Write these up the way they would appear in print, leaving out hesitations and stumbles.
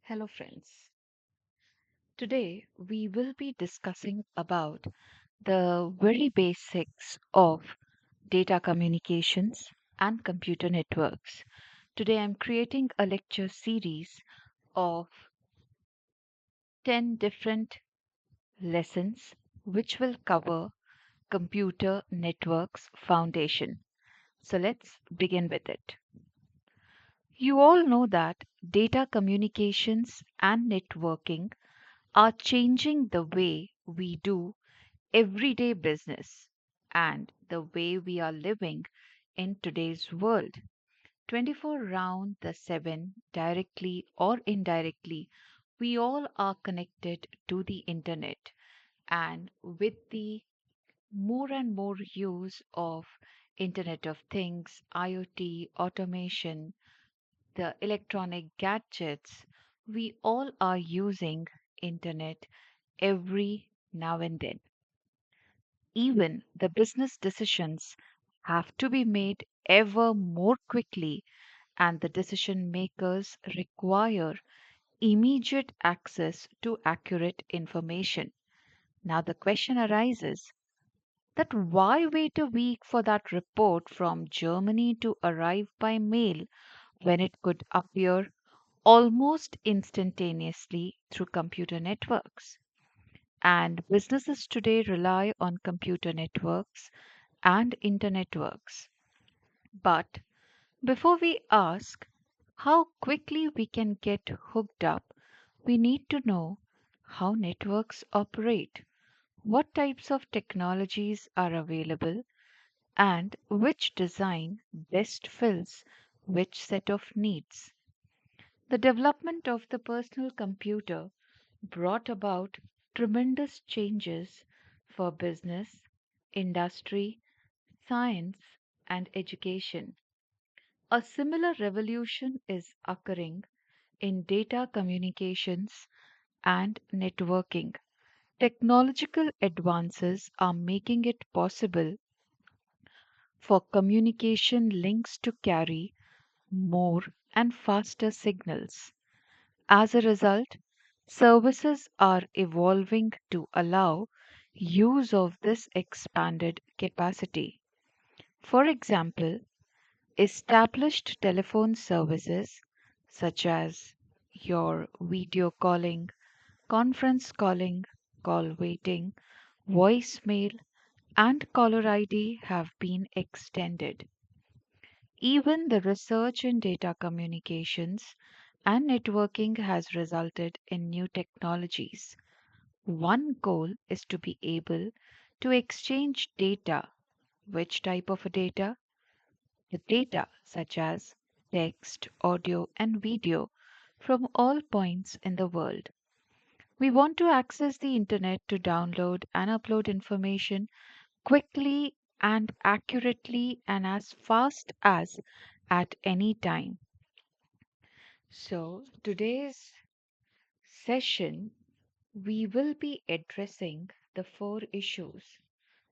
Hello friends. Today we will be discussing about the very basics of data communications and computer networks. Today I'm creating a lecture series of 10 different lessons which will cover computer networks foundation. So let's begin with it. You all know that data communications and networking are changing the way we do everyday business and the way we are living in today's world. 24 round the 7, directly or indirectly, we all are connected to the internet. And with the more and more use of Internet of Things, IoT, automation, the electronic gadgets, we all are using internet every now and then. Even the business decisions have to be made ever more quickly, and the decision makers require immediate access to accurate information. Now, the question arises that why wait a week for that report from Germany to arrive by mail when it could appear almost instantaneously through computer networks? And businesses today rely on computer networks and internetworks. But before we ask how quickly we can get hooked up, we need to know how networks operate, what types of technologies are available, and which design best fills which set of needs. The development of the personal computer brought about tremendous changes for business, industry, science, and education. A similar revolution is occurring in data communications and networking. Technological advances are making it possible for communication links to carry more and faster signals. As a result, services are evolving to allow use of this expanded capacity. For example, established telephone services such as your video calling, conference calling, call waiting, voicemail, and caller ID have been extended. Even the research in data communications and networking has resulted in new technologies. One goal is to be able to exchange data. Which type of data? The data such as text, audio, and video from all points in the world. We want to access the internet to download and upload information quickly and accurately and as fast as at any time. So, today's session, we will be addressing the four issues.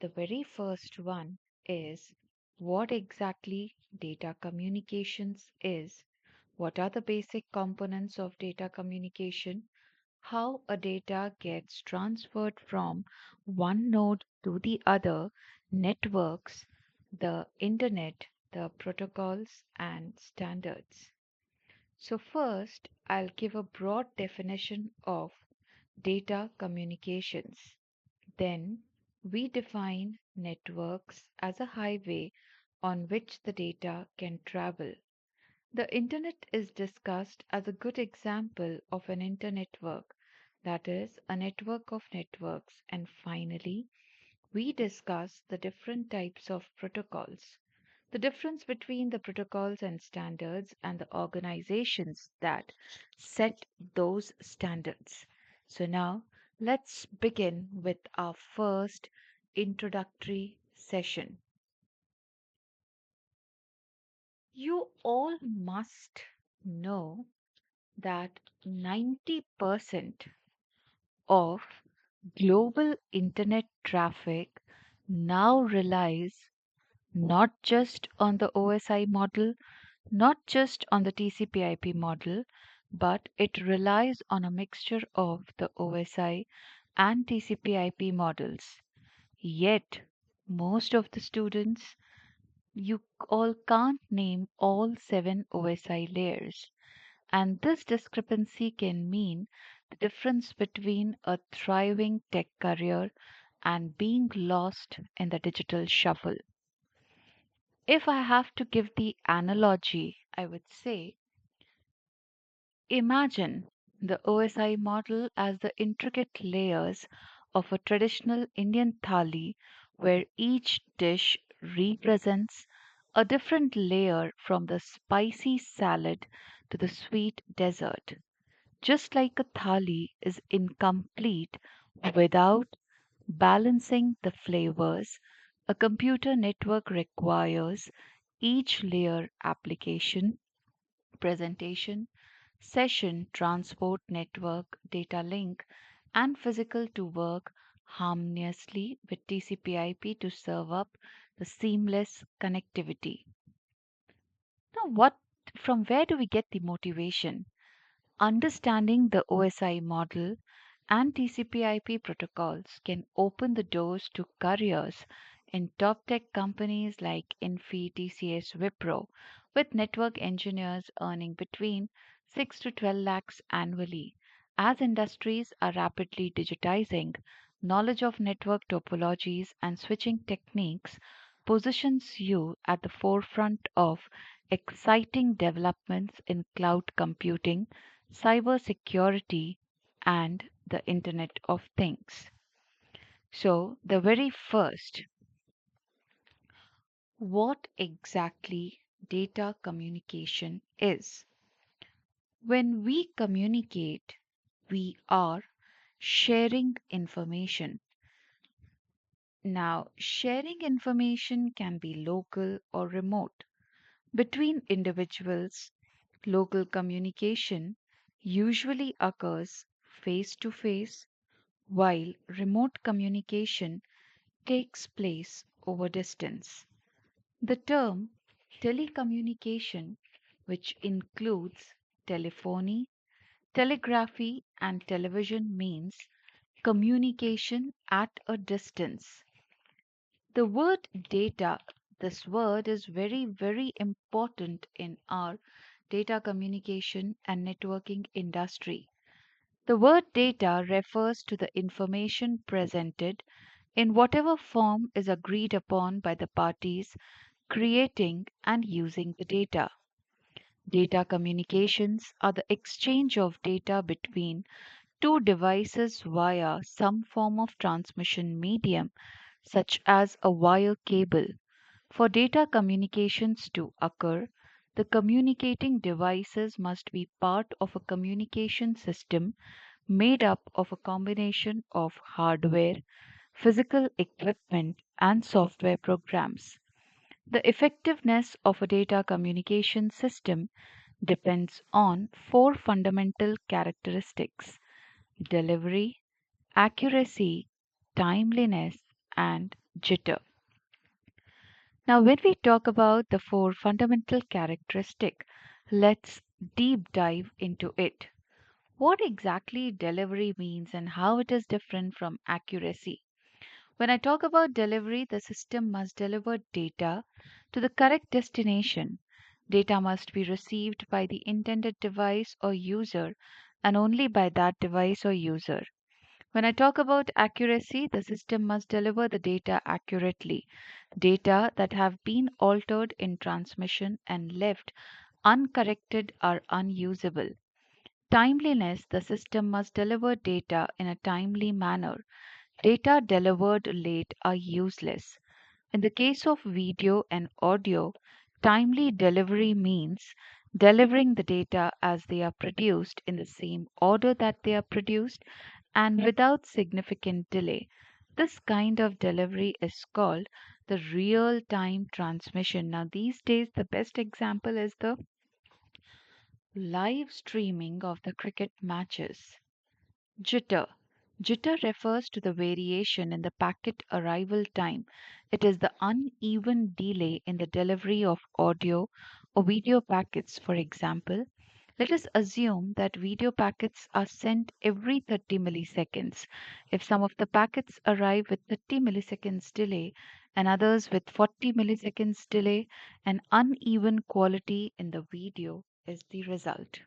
The very first one is what exactly data communications is, what are the basic components of data communication, how a data gets transferred from one node to the other, networks, the internet, the protocols, and standards. So, first, I'll give a broad definition of data communications. Then, we define networks as a highway on which the data can travel. The internet is discussed as a good example of an internetwork, that is, a network of networks. And finally, we discuss the different types of protocols, the difference between the protocols and standards, and the organizations that set those standards. So, now let's begin with our first introductory session. You all must know that 90% of global internet traffic now relies not just on the OSI model, not just on the TCP/IP model, but it relies on a mixture of the OSI and TCP/IP models. Yet, most of the students, you all can't name all seven OSI layers. And this discrepancy can mean the difference between a thriving tech career and being lost in the digital shuffle. If I have to give the analogy, I would say imagine the OSI model as the intricate layers of a traditional Indian thali where each dish represents a different layer from the spicy salad to the sweet dessert. Just like a thali is incomplete without balancing the flavors, a computer network requires each layer application, presentation, session, transport network, data link, and physical to work harmoniously with TCP/IP to serve up the seamless connectivity. Now, from where do we get the motivation? Understanding the OSI model and TCP/IP protocols can open the doors to careers in top tech companies like Infi, TCS, Wipro, with network engineers earning between 6 to 12 lakhs annually. As industries are rapidly digitizing, knowledge of network topologies and switching techniques positions you at the forefront of exciting developments in cloud computing, cybersecurity, and the Internet of Things. So, the very first, what exactly data communication is? When we communicate, we are sharing information. Now, sharing information can be local or remote. Between individuals, local communication usually occurs face to face, while remote communication takes place over distance. The term telecommunication, which includes telephony, telegraphy, and television, means communication at a distance. The word data, this word is very, very important in our data communication and networking industry. The word data refers to the information presented in whatever form is agreed upon by the parties creating and using the data. Data communications are the exchange of data between two devices via some form of transmission medium, such as a wire cable. For data communications to occur, the communicating devices must be part of a communication system made up of a combination of hardware, physical equipment, and software programs. The effectiveness of a data communication system depends on four fundamental characteristics: delivery, accuracy, timeliness, and jitter. Now, when we talk about the four fundamental characteristics, let's deep dive into it. What exactly delivery means and how it is different from accuracy. When I talk about delivery, the system must deliver data to the correct destination. Data must be received by the intended device or user and only by that device or user. When I talk about accuracy, the system must deliver the data accurately. Data that have been altered in transmission and left uncorrected are unusable. Timeliness, the system must deliver data in a timely manner. Data delivered late are useless. In the case of video and audio, timely delivery means delivering the data as they are produced in the same order that they are produced and without significant delay. This kind of delivery is called the real time transmission. Now, these days, the best example is the live streaming of the cricket matches. Jitter. Jitter refers to the variation in the packet arrival time. It is the uneven delay in the delivery of audio or video packets, for example. Let us assume that video packets are sent every 30 milliseconds. If some of the packets arrive with 30 milliseconds delay and others with 40 milliseconds delay, an uneven quality in the video is the result.